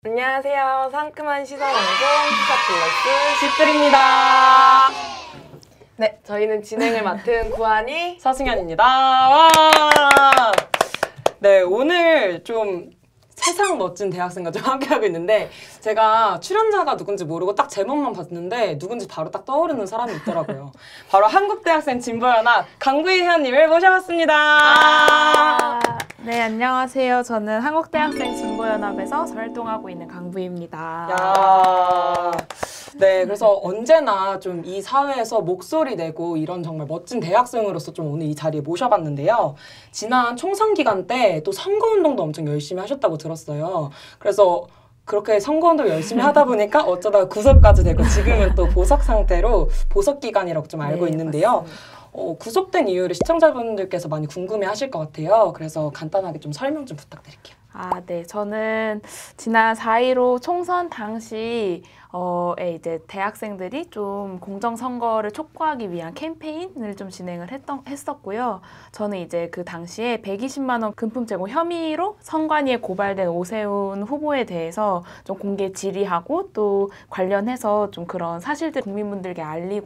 안녕하세요. 상큼한 시사방송 시사플러스 집들입니다. 네, 저희는 진행을 맡은 구한이 서승현입니다. 와! 네, 오늘 좀 세상 멋진 대학생과 좀 함께하고 있는데 제가 출연자가 누군지 모르고 딱 제목만 봤는데 누군지 바로 딱 떠오르는 사람이 있더라고요. 바로 한국대학생 진보연합 강구희 회원님을 모셔봤습니다. 네, 안녕하세요. 저는 한국대학생 진보연합에서 활동하고 있는 강부희입니다. 야, 네, 그래서 언제나 좀 이 사회에서 목소리 내고 이런 정말 멋진 대학생으로서 좀 오늘 이 자리에 모셔봤는데요. 지난 총선 기간 때 또 선거운동도 엄청 열심히 하셨다고 들었어요. 그래서 그렇게 선거운동 열심히 하다 보니까 어쩌다가 구속까지 되고 지금은 또 보석 상태로 보석 기간이라고 좀 알고 있는데요. 구속된 이유를 시청자분들께서 많이 궁금해 하실 것 같아요. 그래서 간단하게 좀 설명 좀 부탁드릴게요. 네. 저는 지난 4.15 총선 당시 이제 대학생들이 좀 공정선거를 촉구하기 위한 캠페인을 좀 진행을 했었고요. 저는 이제 그 당시에 120만 원 금품 제공 혐의로 선관위에 고발된 오세훈 후보에 대해서 좀 공개 질의하고 또 관련해서 좀 그런 사실들 국민분들께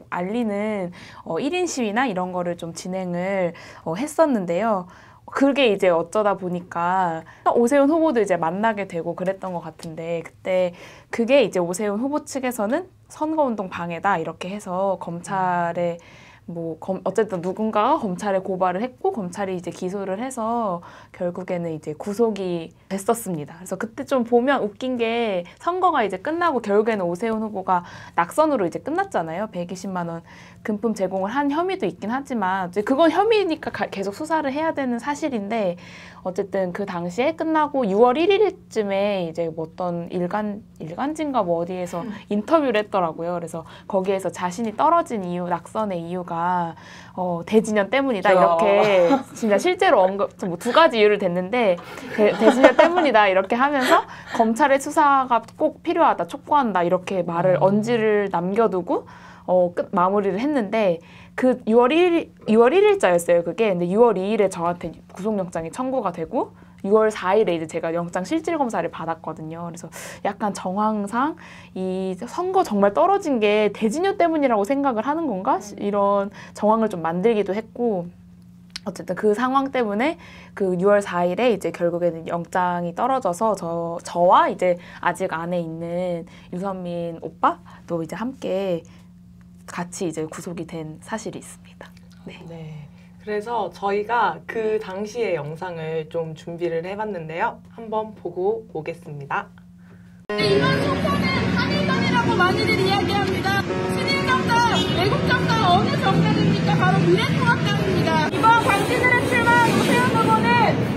알리는 1인 시위나 이런 거를 좀 진행을 했었는데요. 그게 이제 어쩌다 보니까 오세훈 후보도 이제 만나게 되고 그랬던 것 같은데 그때 그게 이제 오세훈 후보 측에서는 선거운동 방해다 이렇게 해서 검찰에 어쨌든 누군가가 검찰에 고발을 했고 검찰이 이제 기소를 해서 결국에는 이제 구속이 됐었습니다. 그래서 그때 좀 보면 웃긴 게 선거가 이제 끝나고 결국에는 오세훈 후보가 낙선으로 이제 끝났잖아요. 120만 원 금품 제공을 한 혐의도 있긴 하지만 이제 그건 혐의니까 계속 수사를 해야 되는 사실인데 어쨌든 그 당시에 끝나고 6월 1일쯤에 이제 어떤 일간지인가 어디에서 인터뷰를 했더라고요. 그래서 거기에서 자신이 떨어진 이유, 낙선의 이유가 대진년 때문이다 이렇게 진짜 실제로 두 가지 이유를 댔는데 대진년 때문이다 이렇게 하면서 검찰의 수사가 꼭 필요하다, 촉구한다 이렇게 말을 언지를 남겨두고 마무리를 했는데 그 6월 1일자였어요, 그게. 근데 6월 2일에 저한테 구속영장이 청구가 되고 6월 4일에 이제 제가 영장 실질 검사를 받았거든요. 그래서 약간 정황상 이 선거 정말 떨어진 게 대진료 때문이라고 생각을 하는 건가? 이런 정황을 좀 만들기도 했고 어쨌든 그 상황 때문에 그 6월 4일에 이제 결국에는 영장이 떨어져서 저와 이제 아직 안에 있는 유선민 오빠도 이제 함께 같이 이제 구속이 된 사실이 있습니다. 네. 그래서 저희가 그 당시의 영상을 좀 준비를 해봤는데요. 한번 보고 오겠습니다. 이번 총선은 한일전이라고 많이들 이야기합니다. 친일정당, 애국정당 어느 정당입니까? 바로 미래통합당입니다. 이번 광진을에 출마한 오세훈 후보는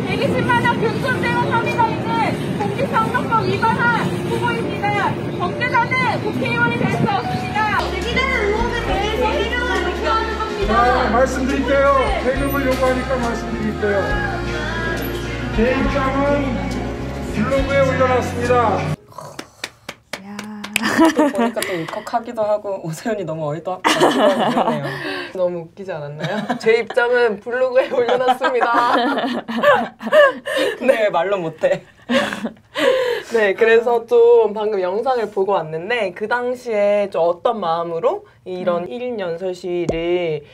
120만 원 금품 제공 혐의가 있는 공직선거법 위반한 후보입니다. 범죄자는 국회의원이 될 수 없습니다. 제기되는 의혹에 대해서 해명을 요구하는 겁니다. 말씀드릴게요. 해명을 요구하니까 말씀드릴게요. 제 입장은 블로그에 올려놨습니다. 또 보니까 또 울컥하기도 하고 오세훈이 너무 어이없기도 하네요. 너무 웃기지 않았나요? 제 입장은 블로그에 올려놨습니다. 근데 왜 말로 못해? 네, 그래서 좀 방금 영상을 보고 왔는데 그 당시에 좀 어떤 마음으로 이런 1인 연설 시위를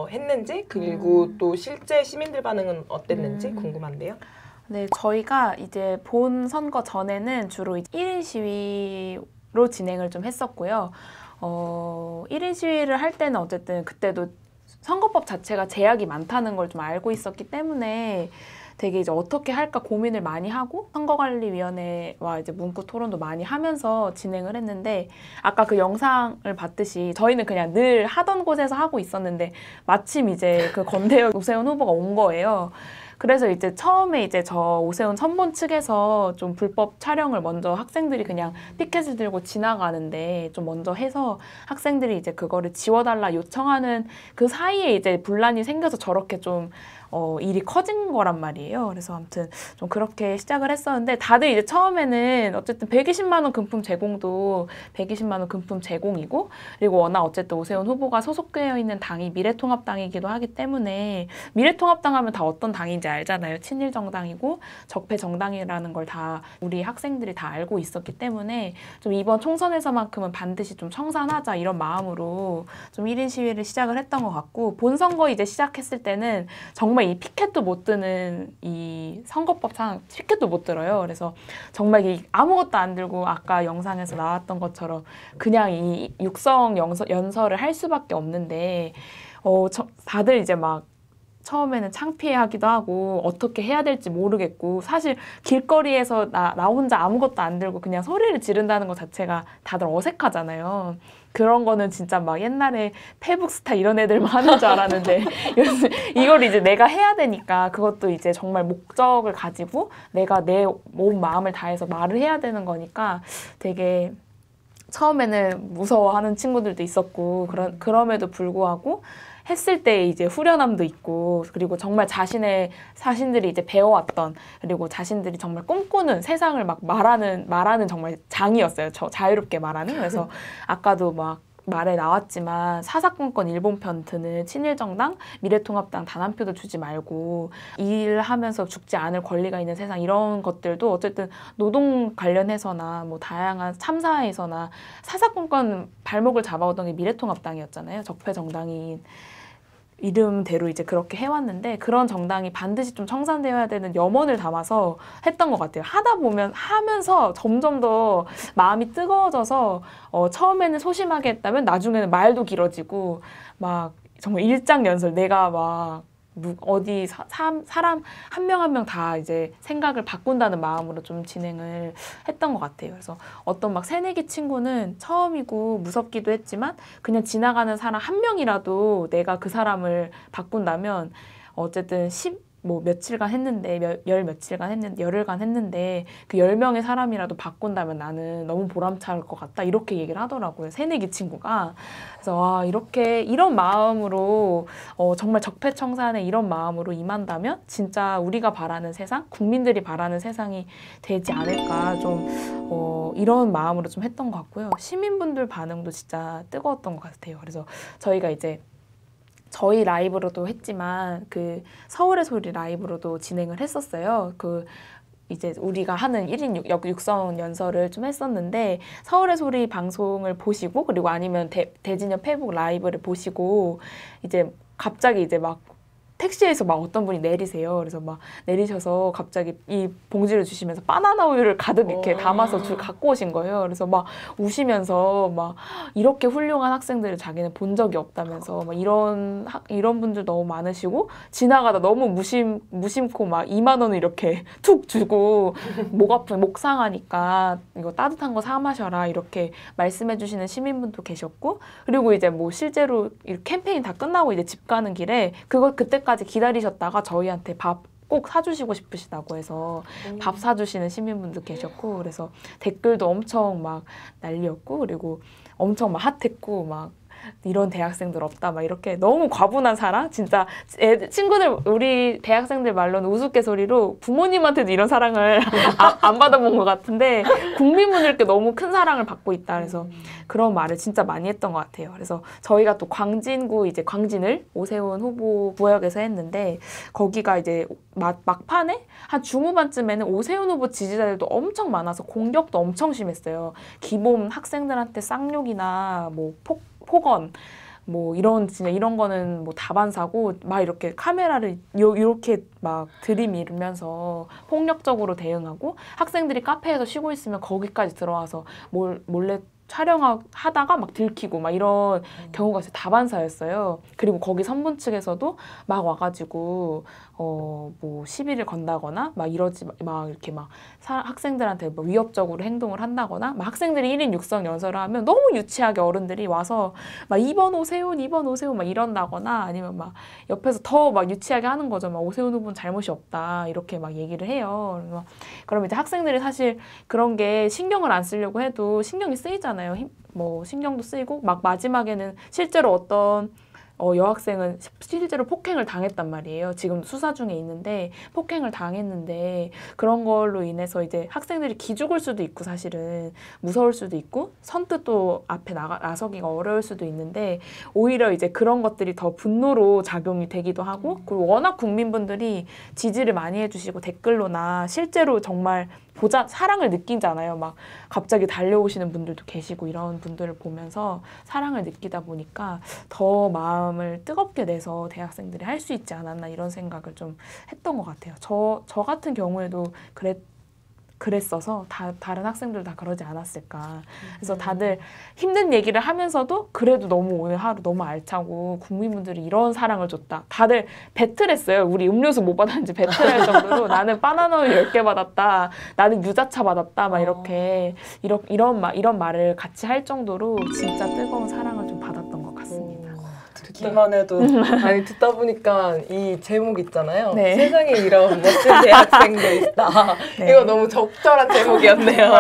했는지 그리고 또 실제 시민들 반응은 어땠는지 궁금한데요. 네, 저희가 이제 본 선거 전에는 주로 1인 시위로 진행을 좀 했었고요. 1인 시위를 할 때는 어쨌든 그때도 선거법 자체가 제약이 많다는 걸 좀 알고 있었기 때문에 되게 이제 어떻게 할까 고민을 많이 하고 선거관리위원회와 이제 문구 토론도 많이 하면서 진행을 했는데 아까 그 영상을 봤듯이 저희는 그냥 늘 하던 곳에서 하고 있었는데 마침 이제 그 건대역 오세훈 후보가 온 거예요. 그래서 이제 처음에 이제 저 오세훈 선본 측에서 좀 불법 촬영을 먼저 학생들이 그냥 피켓을 들고 지나가는데 좀 먼저 해서 학생들이 이제 그거를 지워달라 요청하는 그 사이에 이제 분란이 생겨서 저렇게 좀 일이 커진 거란 말이에요. 그래서 아무튼 좀 그렇게 시작을 했었는데 다들 이제 처음에는 어쨌든 120만 원 금품 제공도 120만 원 금품 제공이고 그리고 워낙 어쨌든 오세훈 후보가 소속되어 있는 당이 미래통합당이기도 하기 때문에 미래통합당 하면 다 어떤 당인지 알잖아요. 친일 정당이고 적폐 정당이라는 걸 다 우리 학생들이 다 알고 있었기 때문에 좀 이번 총선에서만큼은 반드시 좀 청산하자 이런 마음으로 좀 1인 시위를 시작을 했던 것 같고 본선거 이제 시작했을 때는 정말 이 피켓도 못 드는 이 선거법상 피켓도 못 들어요. 그래서 정말 이 아무것도 안 들고 아까 영상에서 나왔던 것처럼 그냥 이 육성 연설을 할 수밖에 없는데 다들 이제 막 처음에는 창피해하기도 하고 어떻게 해야 될지 모르겠고 사실 길거리에서 나 혼자 아무것도 안 들고 그냥 소리를 지른다는 것 자체가 다들 어색하잖아요. 그런 거는 진짜 막 옛날에 페북스타 이런 애들만 하는 줄 알았는데 이걸 이제 내가 해야 되니까 그것도 이제 정말 목적을 가지고 내가 내 몸 마음을 다해서 말을 해야 되는 거니까 되게 처음에는 무서워하는 친구들도 있었고 그럼에도 불구하고 했을 때 이제 후련함도 있고 그리고 정말 자신들이 이제 배워왔던 그리고 자신들이 정말 꿈꾸는 세상을 막 말하는 정말 장이었어요. 자유롭게 말하는. 그래서 아까도 막 말에 나왔지만 사사건건 일본편 드는 친일정당, 미래통합당 단 한 표도 주지 말고 일하면서 죽지 않을 권리가 있는 세상 이런 것들도 어쨌든 노동 관련해서나 뭐 다양한 참사에서나 사사건건 발목을 잡아오던 게 미래통합당이었잖아요. 적폐 정당인 이름대로 이제 그렇게 해왔는데 그런 정당이 반드시 좀 청산되어야 되는 염원을 담아서 했던 것 같아요. 하다 보면 하면서 점점 더 마음이 뜨거워져서 처음에는 소심하게 했다면 나중에는 말도 길어지고 막 정말 일장연설 내가 막 어디 사람 한 명 한 명 다 이제 생각을 바꾼다는 마음으로 좀 진행을 했던 것 같아요. 그래서 어떤 막 새내기 친구는 처음이고 무섭기도 했지만 그냥 지나가는 사람 한 명이라도 내가 그 사람을 바꾼다면 어쨌든 며칠간 했는데 열흘간 했는데 그 10명의 사람이라도 바꾼다면 나는 너무 보람차일 것 같다 이렇게 얘기를 하더라고요. 새내기 친구가. 그래서 와 이런 마음으로 정말 적폐청산에 이런 마음으로 임한다면 진짜 우리가 바라는 세상, 국민들이 바라는 세상이 되지 않을까 좀 이런 마음으로 좀 했던 것 같고요. 시민분들 반응도 진짜 뜨거웠던 것 같아요. 그래서 저희가 이제 저희 라이브로도 했지만 그 서울의 소리 라이브로도 진행을 했었어요. 이제 우리가 하는 1인 육성 연설을 좀 했었는데 서울의 소리 방송을 보시고 그리고 아니면 대진영 페북 라이브를 보시고 이제 갑자기 이제 막 택시에서 막 어떤 분이 내리세요. 그래서 막 내리셔서 갑자기 이 봉지를 주시면서 바나나 우유를 가득 이렇게 담아서 갖고 오신 거예요. 그래서 막 우시면서 막 이렇게 훌륭한 학생들을 자기는 본 적이 없다면서 막 이런 분들 너무 많으시고 지나가다 너무 무심코 막 2만 원을 이렇게 툭 주고 목 상하니까 이거 따뜻한 거 사 마셔라 이렇게 말씀해 주시는 시민분도 계셨고 그리고 이제 뭐 실제로 캠페인 다 끝나고 이제 집 가는 길에 그때까지 기다리셨다가 저희한테 밥 꼭 사주시고 싶으시다고 해서 밥 사주시는 시민분도 계셨고 그래서 댓글도 엄청 막 난리였고 그리고 엄청 막 핫했고 막 이런 대학생들 없다 막 이렇게 너무 과분한 사랑 진짜 친구들 우리 대학생들 말로는 우스갯소리로 부모님한테도 이런 사랑을 안 받아본 것 같은데 국민분들께 너무 큰 사랑을 받고 있다 그래서 그런 말을 진짜 많이 했던 것 같아요. 그래서 저희가 또 광진구 이제 광진을 오세훈 후보 구역에서 했는데 거기가 이제 막판에 한 중후반쯤에는 오세훈 후보 지지자들도 엄청 많아서 공격도 엄청 심했어요. 기본 학생들한테 쌍욕이나 뭐 폭언 뭐 이런 거는 뭐 다반사고 막 이렇게 카메라를 이렇게 막 들이밀면서 폭력적으로 대응하고 학생들이 카페에서 쉬고 있으면 거기까지 들어와서 몰래 촬영하다가 막 들키고 막 이런 경우가 다반사였어요. 그리고 거기 선분 측에서도 막 와가지고 뭐 시비를 건다거나 막 이러지 막 이렇게 막 학생들한테 뭐 위협적으로 행동을 한다거나 막 학생들이 1인 육성 연설을 하면 너무 유치하게 어른들이 와서 막 2번 오세훈 막 이런다거나 아니면 막 옆에서 더 막 유치하게 하는 거죠. 막 오세훈 후보는 잘못이 없다 이렇게 막 얘기를 해요. 그럼 이제 학생들이 사실 그런 게 신경을 안 쓰려고 해도 신경이 쓰이잖아요. 뭐 신경도 쓰이고 막 마지막에는 실제로 어떤 여학생은 실제로 폭행을 당했단 말이에요. 지금 수사 중에 있는데 폭행을 당했는데 그런 걸로 인해서 이제 학생들이 기죽을 수도 있고 사실은 무서울 수도 있고 선뜻 또 앞에 나서기가 어려울 수도 있는데 오히려 이제 그런 것들이 더 분노로 작용이 되기도 하고 그리고 워낙 국민분들이 지지를 많이 해주시고 댓글로나 실제로 정말 사랑을 느끼잖아요. 막 갑자기 달려오시는 분들도 계시고 이런 분들을 보면서 사랑을 느끼다 보니까 더 마음을 뜨겁게 내서 대학생들이 할 수 있지 않았나 이런 생각을 좀 했던 것 같아요. 저 같은 경우에도 그랬어서 다른 학생들 다 그러지 않았을까. 그래서 다들 힘든 얘기를 하면서도 그래도 너무 오늘 하루 너무 알차고 국민분들이 이런 사랑을 줬다. 다들 배틀했어요. 우리 음료수 뭐 받았는지 배틀할 정도로 나는 바나나 우유 10개 받았다. 나는 유자차 받았다. 막 이렇게 이런 말을 같이 할 정도로 진짜 뜨거운 사랑을 좀 받았던 것 같습니다. 듣기만 해도 아니 듣다 보니까 이 제목 있잖아요. 네. 세상에 이런 멋진 대학생도 있다. 네. 이거 너무 적절한 제목이었네요.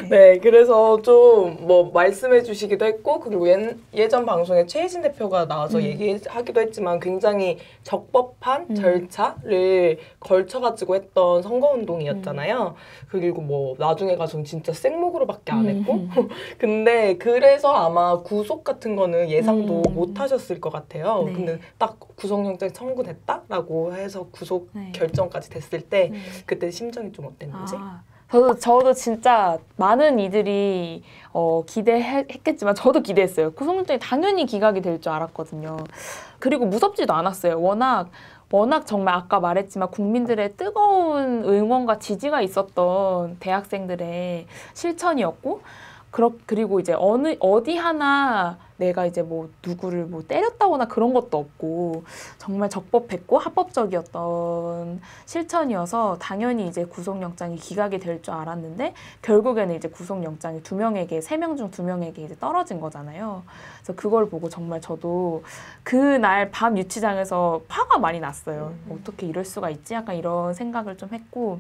네, 그래서 좀 뭐 말씀해 주시기도 했고 그리고 예전 방송에 최혜진 대표가 나와서 얘기하기도 했지만 굉장히 적법한 절차를 걸쳐가지고 했던 선거운동이었잖아요. 그리고 뭐 나중에 가서는 진짜 생목으로밖에 안 했고 근데 그래서 아마 구속 같은 거는 예상도 못 하셨을 것 같아요. 네. 근데 딱 구속영장 청구됐다라고 해서 구속 네. 결정까지 됐을 때 그때 심정이 좀 어땠는지? 저도 진짜 많은 이들이 기대했겠지만 저도 기대했어요. 구속영장이 당연히 기각이 될 줄 알았거든요. 그리고 무섭지도 않았어요. 워낙 정말 아까 말했지만 국민들의 뜨거운 응원과 지지가 있었던 대학생들의 실천이었고 그리고 이제 어디 하나 내가 이제 뭐 누구를 뭐 때렸다거나 그런 것도 없고 정말 적법했고 합법적이었던 실천이어서 당연히 이제 구속영장이 기각이 될 줄 알았는데 결국에는 이제 구속영장이 3명 중 2명에게 이제 떨어진 거잖아요. 그래서 그걸 보고 정말 저도 그날 밤 유치장에서 화가 많이 났어요. 어떻게 이럴 수가 있지? 약간 이런 생각을 좀 했고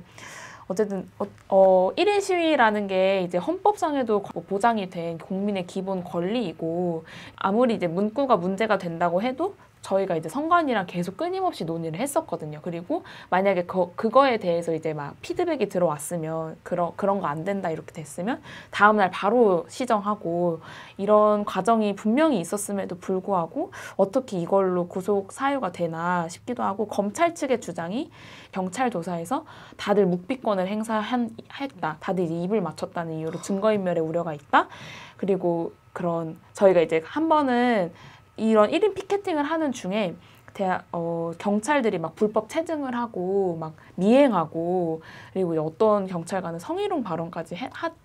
어쨌든 1인 시위라는 게 이제 헌법상에도 보장이 된 국민의 기본 권리이고 아무리 이제 문구가 문제가 된다고 해도 저희가 이제 선관위랑 계속 끊임없이 논의를 했었거든요. 그리고 만약에 그거에 대해서 이제 막 피드백이 들어왔으면 그런 거 안 된다 이렇게 됐으면 다음날 바로 시정하고 이런 과정이 분명히 있었음에도 불구하고 어떻게 이걸로 구속 사유가 되나 싶기도 하고 검찰 측의 주장이 경찰 조사에서 다들 묵비권을 행사했다. 다들 이제 입을 맞췄다는 이유로 증거인멸의 우려가 있다. 그리고 저희가 이제 한 번은 이런 1인 피켓팅을 하는 중에 경찰들이 막 불법 체증을 하고 막 미행하고 그리고 어떤 경찰관은 성희롱 발언까지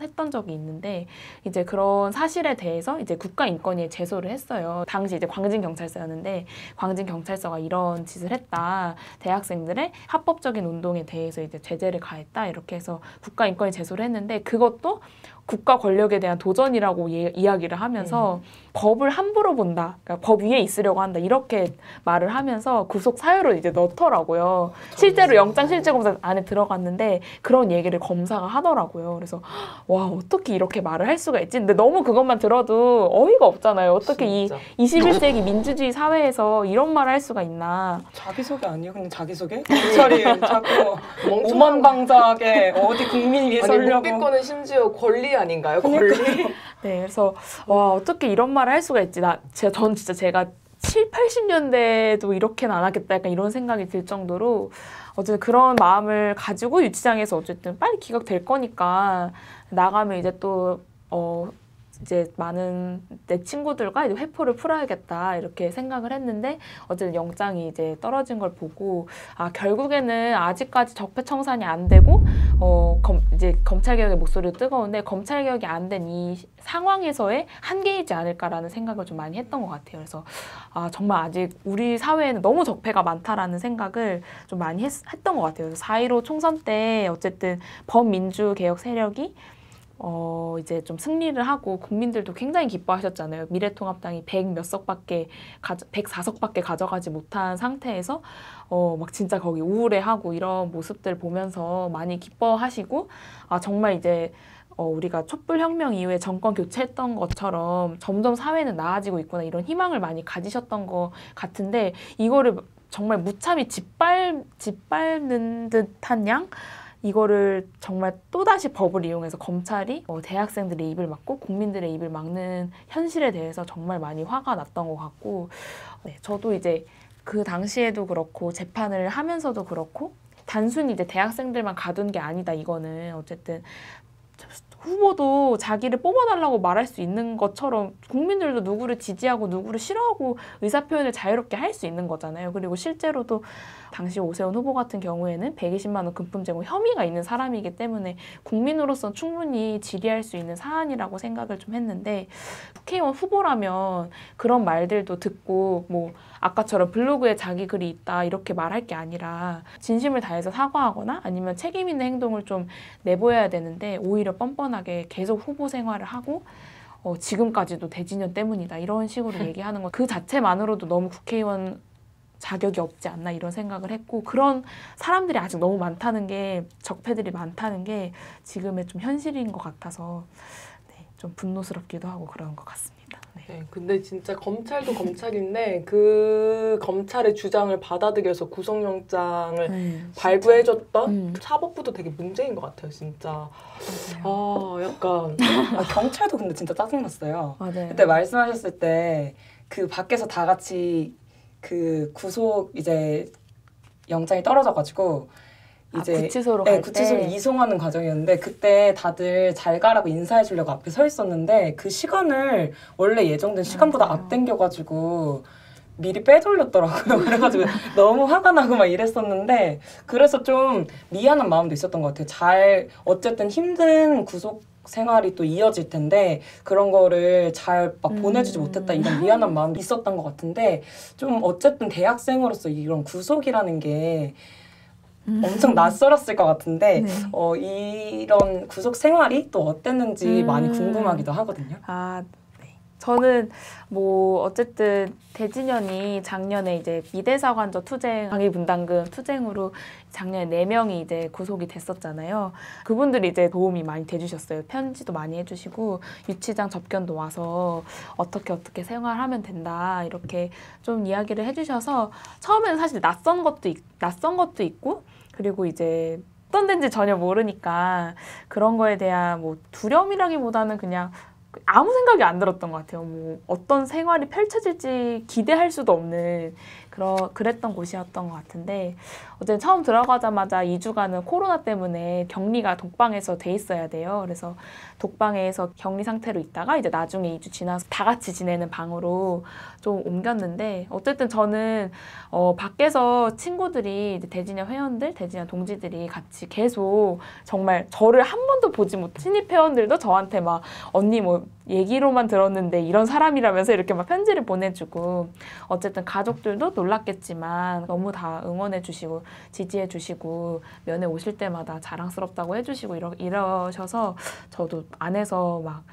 했던 적이 있는데 이제 그런 사실에 대해서 이제 국가인권위에 제소를 했어요. 당시 이제 광진경찰서였는데 광진경찰서가 이런 짓을 했다. 대학생들의 합법적인 운동에 대해서 이제 제재를 가했다. 이렇게 해서 국가인권위에 제소를 했는데 그것도 국가 권력에 대한 도전이라고 이야기를 하면서 법을 함부로 본다. 그러니까 법 위에 있으려고 한다. 이렇게 말을 하면서 구속 사유로 이제 넣더라고요. 실제로 영장실질검사 안에 들어갔는데 그런 얘기를 검사가 하더라고요. 그래서 와 어떻게 이렇게 말을 할 수가 있지? 근데 너무 그것만 들어도 어이가 없잖아요. 어떻게 진짜. 이 21세기 민주주의 사회에서 이런 말을 할 수가 있나. 자기소개 아니에요? 그냥 자기소개? 경찰이 자꾸 오만방자하게 어디 국민 위해 아니 서려고 묵비권은 심지어 권리 아닌가요? 권리? 네, 그래서 와 어떻게 이런 말을 할 수가 있지? 전 진짜 제가 7, 80년대도 이렇게는 안 하겠다 약간 이런 생각이 들 정도로 어쨌든 그런 마음을 가지고 유치장에서 어쨌든 빨리 기각될 거니까 나가면 이제 또 이제 많은 내 친구들과 이제 회포를 풀어야겠다 이렇게 생각을 했는데 어쨌든 영장이 이제 떨어진 걸 보고 결국에는 아직까지 적폐청산이 안 되고 이제 검찰개혁의 목소리도 뜨거운데 검찰개혁이 안 된 이 상황에서의 한계이지 않을까라는 생각을 좀 많이 했던 것 같아요. 그래서 정말 아직 우리 사회에는 너무 적폐가 많다라는 생각을 좀 많이 했던 것 같아요. 4.15 총선 때 어쨌든 범민주개혁 세력이 이제 좀 승리를 하고 국민들도 굉장히 기뻐하셨잖아요. 미래통합당이 104석밖에 가져가지 못한 상태에서 막 진짜 거기 우울해하고 이런 모습들 보면서 많이 기뻐하시고 정말 이제 우리가 촛불혁명 이후에 정권 교체했던 것처럼 점점 사회는 나아지고 있구나 이런 희망을 많이 가지셨던 것 같은데 이거를 정말 무참히 짓밟는 듯한 양 이거를 정말 또다시 법을 이용해서 검찰이 대학생들의 입을 막고 국민들의 입을 막는 현실에 대해서 정말 많이 화가 났던 것 같고 네, 저도 이제 그 당시에도 그렇고 재판을 하면서도 그렇고 단순히 이제 대학생들만 가둔 게 아니다 이거는 어쨌든 후보도 자기를 뽑아달라고 말할 수 있는 것처럼 국민들도 누구를 지지하고 누구를 싫어하고 의사표현을 자유롭게 할 수 있는 거잖아요. 그리고 실제로도 당시 오세훈 후보 같은 경우에는 120만 원 금품 제공 혐의가 있는 사람이기 때문에 국민으로서 충분히 질의할 수 있는 사안이라고 생각을 좀 했는데 국회의원 후보라면 그런 말들도 듣고 뭐 아까처럼 블로그에 자기 글이 있다 이렇게 말할 게 아니라 진심을 다해서 사과하거나 아니면 책임 있는 행동을 좀 내보여야 되는데 오히려 뻔뻔하게 계속 후보 생활을 하고 지금까지도 대진년 때문이다 이런 식으로 얘기하는 것 그 자체만으로도 너무 국회의원 자격이 없지 않나 이런 생각을 했고 그런 사람들이 아직 너무 많다는 게 적폐들이 많다는 게 지금의 좀 현실인 것 같아서 네, 좀 분노스럽기도 하고 그런 것 같습니다. 네, 근데 진짜 검찰도 검찰인데 그 검찰의 주장을 받아들여서 구속영장을 발부해줬던 사법부도 되게 문제인 것 같아요, 진짜. 약간 경찰도 근데 진짜 짜증났어요. 맞아요. 그때 말씀하셨을 때 그 밖에서 다 같이 그 구속 이제 영장이 떨어져가지고 이제 구치소로 네, 갈 구치소로 때. 이송하는 과정이었는데 그때 다들 잘 가라고 인사해 주려고 앞에 서 있었는데 그 시간을 원래 예정된 시간보다 맞아요. 앞당겨가지고 미리 빼돌렸더라고요. 그래가지고 너무 화가 나고 막 이랬었는데 그래서 좀 미안한 마음도 있었던 것 같아요. 어쨌든 힘든 구속 생활이 또 이어질 텐데 그런 거를 잘 막 보내주지 못했다 이런 미안한 마음도 있었던 것 같은데 좀 어쨌든 대학생으로서 이런 구속이라는 게 엄청 낯설었을 것 같은데 이런 구속 생활이 또 어땠는지 많이 궁금하기도 하거든요. 저는 뭐 어쨌든 대진년이 작년에 이제 미대사관저 투쟁 방위분담금 투쟁으로 작년에 4명이 이제 구속이 됐었잖아요. 그분들이 이제 도움이 많이 돼주셨어요. 편지도 많이 해주시고 유치장 접견도 와서 어떻게 생활하면 된다 이렇게 좀 이야기를 해주셔서 처음에는 사실 낯선 것도 있고 그리고 이제 어떤 데인지 전혀 모르니까 그런 거에 대한 뭐 두려움이라기보다는 그냥 아무 생각이 안 들었던 것 같아요. 뭐 어떤 생활이 펼쳐질지 기대할 수도 없는 그랬던 곳이었던 것 같은데 어쨌든 처음 들어가자마자 2주간은 코로나 때문에 격리가 독방에서 돼 있어야 돼요. 그래서 독방에서 격리 상태로 있다가 이제 나중에 2주 지나서 다 같이 지내는 방으로 좀 옮겼는데 어쨌든 저는 밖에서 친구들이 이제 대진년 회원들, 대진년 동지들이 같이 계속 정말 저를 한 번도 보지 못한 신입 회원들도 저한테 막 언니 뭐 얘기로만 들었는데 이런 사람이라면서 이렇게 막 편지를 보내주고 어쨌든 가족들도 놀랐겠지만 너무 다 응원해 주시고 지지해 주시고 면회 오실 때마다 자랑스럽다고 해주시고 이러셔서 저도 안에서 막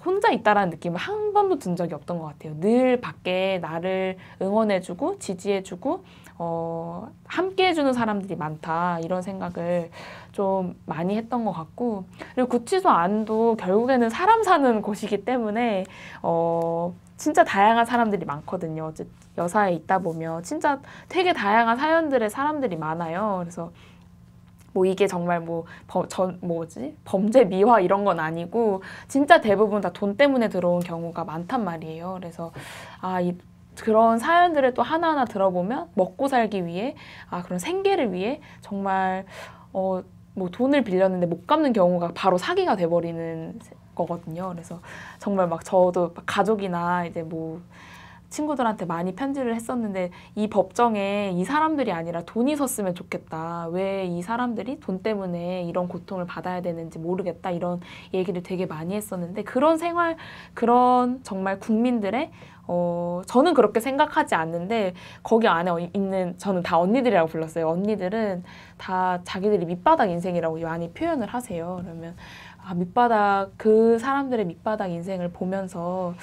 혼자 있다라는 느낌을 한 번도 든 적이 없던 것 같아요. 늘 밖에 나를 응원해주고 지지해주고 함께해주는 사람들이 많다 이런 생각을 좀 많이 했던 것 같고 그리고 구치소 안도 결국에는 사람 사는 곳이기 때문에 진짜 다양한 사람들이 많거든요. 여사에 있다 보면 진짜 되게 다양한 사연들의 사람들이 많아요. 그래서 뭐 이게 정말 범죄 미화 이런 건 아니고 진짜 대부분 다 돈 때문에 들어온 경우가 많단 말이에요. 그래서 그런 사연들을 또 하나하나 들어보면 먹고 살기 위해 그런 생계를 위해 정말 뭐 돈을 빌렸는데 못 갚는 경우가 바로 사기가 돼버리는 거거든요. 그래서 정말 막 저도 가족이나 이제 뭐 친구들한테 많이 편지를 했었는데 이 법정에 이 사람들이 아니라 돈이 섰으면 좋겠다. 왜 이 사람들이 돈 때문에 이런 고통을 받아야 되는지 모르겠다. 이런 얘기를 되게 많이 했었는데 그런 정말 국민들의 저는 그렇게 생각하지 않는데 거기 안에 있는 저는 다 언니들이라고 불렀어요. 언니들은 다 자기들이 밑바닥 인생이라고 많이 표현을 하세요. 그러면 그 사람들의 밑바닥 인생을 보면서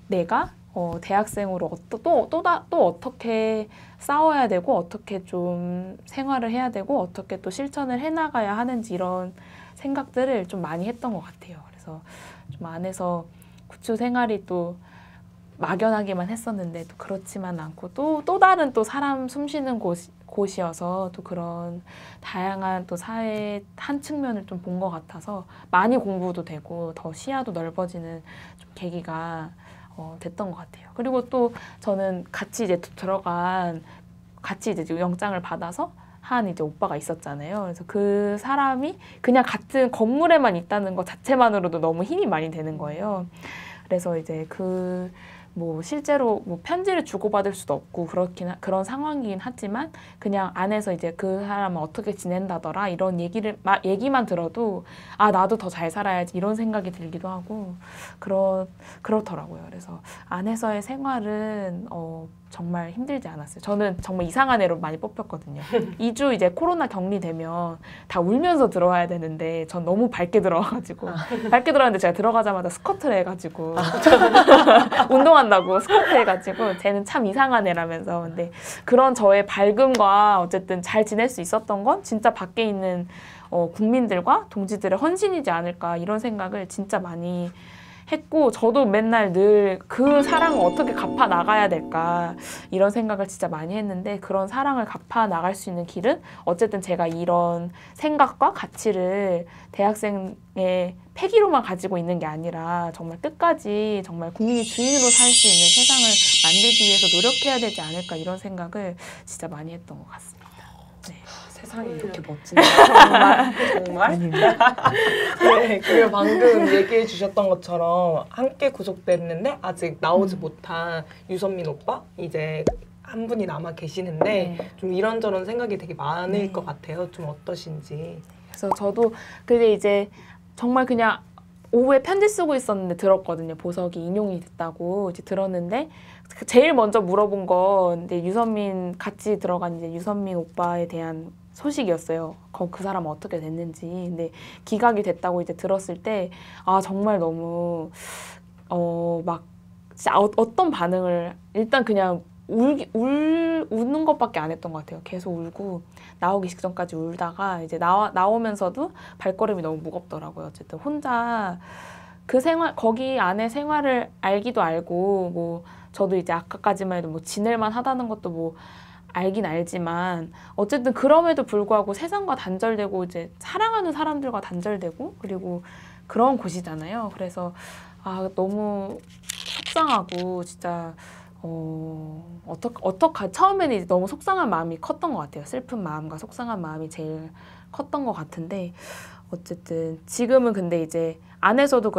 내가 대학생으로 또 어떻게 싸워야 되고 어떻게 좀 생활을 해야 되고 어떻게 또 실천을 해나가야 하는지 이런 생각들을 좀 많이 했던 것 같아요. 그래서 좀 안에서 구출 생활이 또 막연하게만 했었는데 또 그렇지만 않고 또 다른 또 사람 숨쉬는 곳이어서 또 그런 다양한 또 사회의 한 측면을 좀 본 것 같아서 많이 공부도 되고 더 시야도 넓어지는 좀 계기가 됐던 것 같아요. 그리고 또 저는 같이 이제 같이 이제 영장을 받아서 한 이제 오빠가 있었잖아요. 그래서 그 사람이 그냥 같은 건물에만 있다는 것 자체만으로도 너무 힘이 많이 되는 거예요. 그래서 이제 뭐 실제로 뭐 편지를 주고받을 수도 없고 그런 상황이긴 하지만 그냥 안에서 이제 그 사람은 어떻게 지낸다더라 이런 얘기만 들어도 아 나도 더 잘 살아야지 이런 생각이 들기도 하고 그렇더라고요. 그래서 안에서의 생활은 정말 힘들지 않았어요. 저는 정말 이상한 애로 많이 뽑혔거든요. 2주 이제 코로나 격리되면 다 울면서 들어와야 되는데 전 너무 밝게 들어와가지고 밝게 들어왔는데 제가 들어가자마자 스쿼트를 해가지고 운동한다고 스쿼트 해가지고 쟤는 참 이상한 애라면서 근데 그런 저의 밝음과 어쨌든 잘 지낼 수 있었던 건 진짜 밖에 있는 국민들과 동지들의 헌신이지 않을까 이런 생각을 진짜 많이 했고 저도 맨날 늘 그 사랑을 어떻게 갚아 나가야 될까 이런 생각을 진짜 많이 했는데 그런 사랑을 갚아 나갈 수 있는 길은 어쨌든 제가 이런 생각과 가치를 대학생의 패기로만 가지고 있는 게 아니라 정말 끝까지 정말 국민이 주인으로 살 수 있는 세상을 만들기 위해서 노력해야 되지 않을까 이런 생각을 진짜 많이 했던 것 같습니다. 네. 세상이 이렇게 멋진데 정말? 네, 그리고 방금 얘기해 주셨던 것처럼 함께 구속됐는데 아직 나오지 못한 유선민 오빠 이제 한 분이 남아 계시는데 네. 좀 이런저런 생각이 되게 많을 네. 것 같아요. 좀 어떠신지. 그래서 저도 근데 이제 정말 그냥 오후에 편지 쓰고 있었는데 들었거든요. 보석이 인용이 됐다고 이제 들었는데 제일 먼저 물어본 건 이제 유선민 같이 들어간 이제 유선민 오빠에 대한 소식이었어요. 그 사람은 어떻게 됐는지. 근데 기각이 됐다고 이제 들었을 때 아 정말 너무 막 진짜 어떤 반응을 일단 그냥 우는 것밖에 안 했던 것 같아요. 계속 울고 나오기 직전까지 울다가 이제 나오면서도 발걸음이 너무 무겁더라고요. 어쨌든 혼자 그 거기 안에 생활을 알기도 알고 뭐 저도 이제 아까까지만 해도 뭐 지낼만 하다는 것도 뭐 알긴 알지만 어쨌든 그럼에도 불구하고 세상과 단절되고 이제 사랑하는 사람들과 단절되고 그리고 그런 곳이잖아요. 그래서 아 너무 속상하고 진짜 처음에는 이제 너무 속상한 마음이 컸던 것 같아요. 슬픈 마음과 속상한 마음이 제일 컸던 것 같은데 어쨌든 지금은 근데 이제 안에서도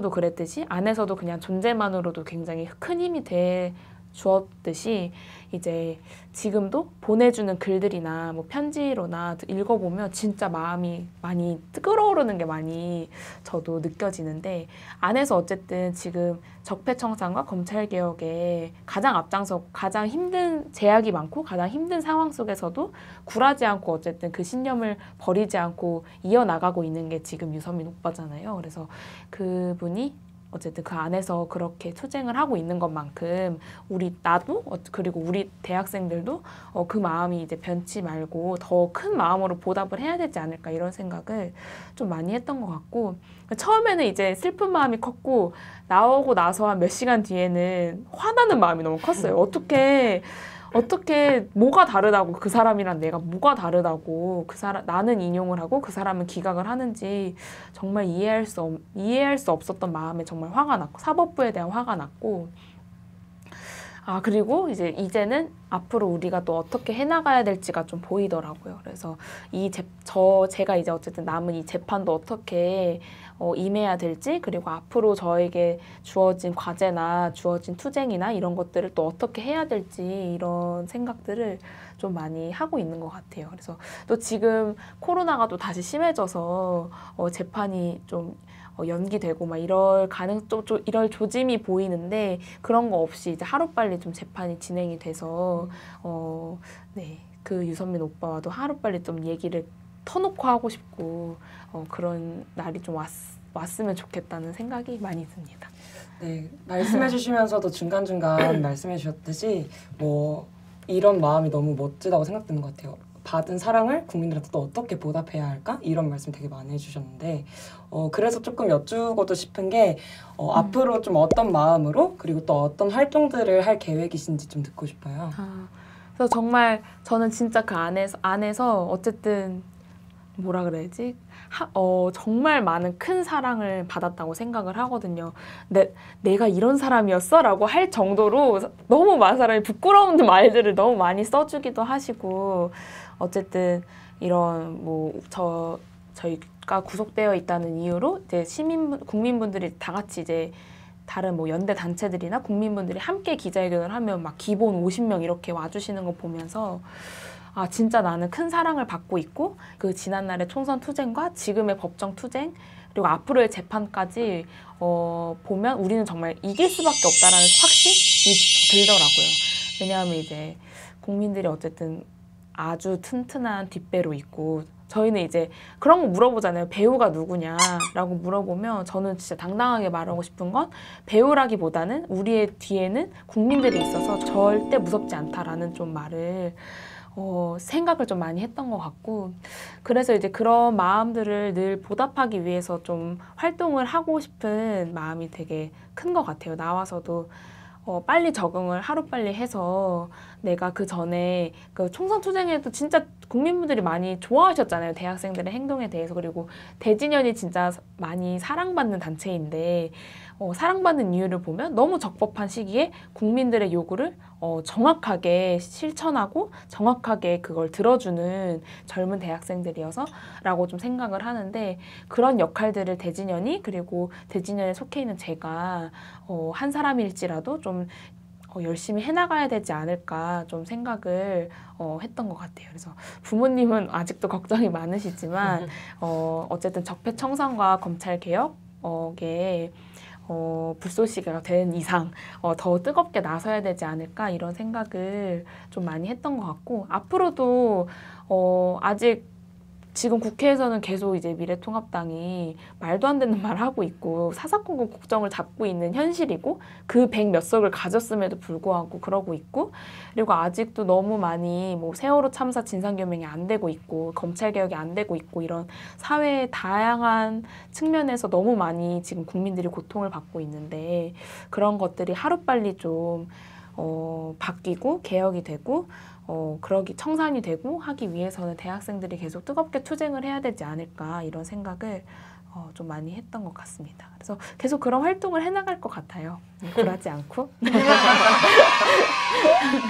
그랬듯이 안에서도 그냥 존재만으로도 굉장히 큰 힘이 돼 주었듯이 이제 지금도 보내주는 글들이나 뭐 편지로나 읽어보면 진짜 마음이 많이 끓어오르는 게 많이 저도 느껴지는데 안에서 어쨌든 지금 적폐청산과 검찰개혁에 가장 앞장서 가장 힘든 제약이 많고 가장 힘든 상황 속에서도 굴하지 않고 어쨌든 그 신념을 버리지 않고 이어나가고 있는 게 지금 유선민 오빠잖아요. 그래서 그분이 어쨌든 그 안에서 그렇게 투쟁을 하고 있는 것만큼 나도 그리고 우리 대학생들도 그 마음이 이제 변치 말고 더 큰 마음으로 보답을 해야 되지 않을까 이런 생각을 좀 많이 했던 것 같고 처음에는 이제 슬픈 마음이 컸고 나오고 나서 한 몇 시간 뒤에는 화나는 마음이 너무 컸어요. 어떻게 뭐가 다르다고 그 사람이랑 내가 뭐가 다르다고 나는 인용을 하고 그 사람은 기각을 하는지 정말 이해할 수 없었던 마음에 정말 화가 났고 사법부에 대한 화가 났고 그리고 이제는 앞으로 우리가 또 어떻게 해나가야 될지가 좀 보이더라고요. 그래서 제가 이제 어쨌든 남은 이 재판도 어떻게 임해야 될지 그리고 앞으로 저에게 주어진 과제나 주어진 투쟁이나 이런 것들을 또 어떻게 해야 될지 이런 생각들을 좀 많이 하고 있는 것 같아요. 그래서 또 지금 코로나가 또 다시 심해져서 재판이 좀 연기되고 막 이럴 조짐이 보이는데 그런 거 없이 이제 하루빨리 좀 재판이 진행이 돼서 네, 그 유선민 오빠와도 하루빨리 좀 얘기를 터놓고 하고 싶고 그런 날이 좀 왔으면 좋겠다는 생각이 많이 듭니다. 네, 말씀해 주시면서도 중간중간 말씀해 주셨듯이 뭐 이런 마음이 너무 멋지다고 생각드는 것 같아요. 받은 사랑을 국민들한테 또 어떻게 보답해야 할까? 이런 말씀 되게 많이 해주셨는데 그래서 조금 여쭈고도 싶은 게 앞으로 좀 어떤 마음으로 그리고 또 어떤 활동들을 할 계획이신지 좀 듣고 싶어요. 그래서 정말 저는 진짜 그 안에서 어쨌든 뭐라 그래야지? 정말 많은 큰 사랑을 받았다고 생각을 하거든요. 내가 이런 사람이었어? 라고 할 정도로 너무 많은 사람이 부끄러운 말들을 너무 많이 써주기도 하시고 어쨌든 이런 저희가 구속되어 있다는 이유로 이제 국민분들이 다 같이 이제 다른 연대 단체들이나 국민분들이 함께 기자회견을 하면 막 기본 50명 이렇게 와주시는 거 보면서 진짜 나는 큰 사랑을 받고 있고 그 지난날의 총선 투쟁과 지금의 법정 투쟁 그리고 앞으로의 재판까지 보면 우리는 정말 이길 수밖에 없다라는 확신이 들더라고요. 왜냐하면 이제 국민들이 어쨌든 아주 튼튼한 뒷배로 있고 저희는 이제 그런 거 물어보잖아요. 배우가 누구냐라고 물어보면 저는 진짜 당당하게 말하고 싶은 건 배우라기보다는 우리의 뒤에는 국민들이 있어서 절대 무섭지 않다라는 좀 말을 생각을 좀 많이 했던 것 같고 그래서 이제 그런 마음들을 늘 보답하기 위해서 좀 활동을 하고 싶은 마음이 되게 큰 것 같아요. 나와서도 빨리 적응을 하루빨리 해서 내가 그 전에 그 총선 투쟁에도 진짜 국민분들이 많이 좋아하셨잖아요. 대학생들의 행동에 대해서. 그리고 대진연이 진짜 많이 사랑받는 단체인데 사랑받는 이유를 보면 너무 적법한 시기에 국민들의 요구를 정확하게 실천하고 정확하게 그걸 들어주는 젊은 대학생들이어서 라고 좀 생각을 하는데 그런 역할들을 대진연이 그리고 대진연에 속해 있는 제가 한 사람일지라도 좀 열심히 해나가야 되지 않을까 좀 생각을 했던 것 같아요. 그래서 부모님은 아직도 걱정이 많으시지만 어쨌든 적폐청산과 검찰개혁에 불쏘시개가 된 이상 더 뜨겁게 나서야 되지 않을까 이런 생각을 좀 많이 했던 것 같고 앞으로도 아직 지금 국회에서는 계속 이제 미래통합당이 말도 안 되는 말을 하고 있고 사사건건 국정을 잡고 있는 현실이고 그 100 몇 석을 가졌음에도 불구하고 그러고 있고 그리고 아직도 너무 많이 세월호 참사 진상규명이 안 되고 있고 검찰개혁이 안 되고 있고 이런 사회의 다양한 측면에서 너무 많이 지금 국민들이 고통을 받고 있는데 그런 것들이 하루빨리 좀 바뀌고 개혁이 되고 그러기 청산이 되고 하기 위해서는 대학생들이 계속 뜨겁게 투쟁을 해야 되지 않을까 이런 생각을 좀 많이 했던 것 같습니다. 그래서 계속 그런 활동을 해나갈 것 같아요. 굴하지 않고.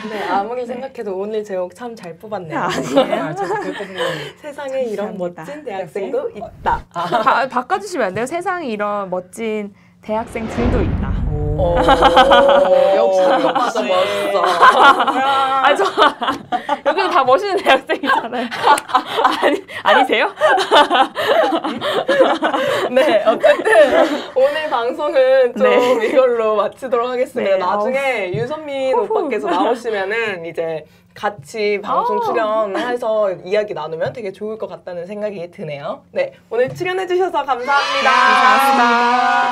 네, 아무리 생각해도 오늘 제목 참 잘 뽑았네요. 아니에요. 세상에 이런 감사합니다. 멋진 대학생도 있다. 바꿔주시면 안 돼요? 세상에 이런 멋진 대학생들도 있다. 역시 오빠도 멋있어. 여기는 다 멋있는 대학생이잖아요. 아니세요? 네, 어쨌든 오늘 방송은 좀 네. 이걸로 마치도록 하겠습니다. 네, 나중에 유선민 오빠께서 나오시면은 이제 같이 방송 출연해서 이야기 나누면 되게 좋을 것 같다는 생각이 드네요. 네, 오늘 출연해주셔서 감사합니다. 감사합니다.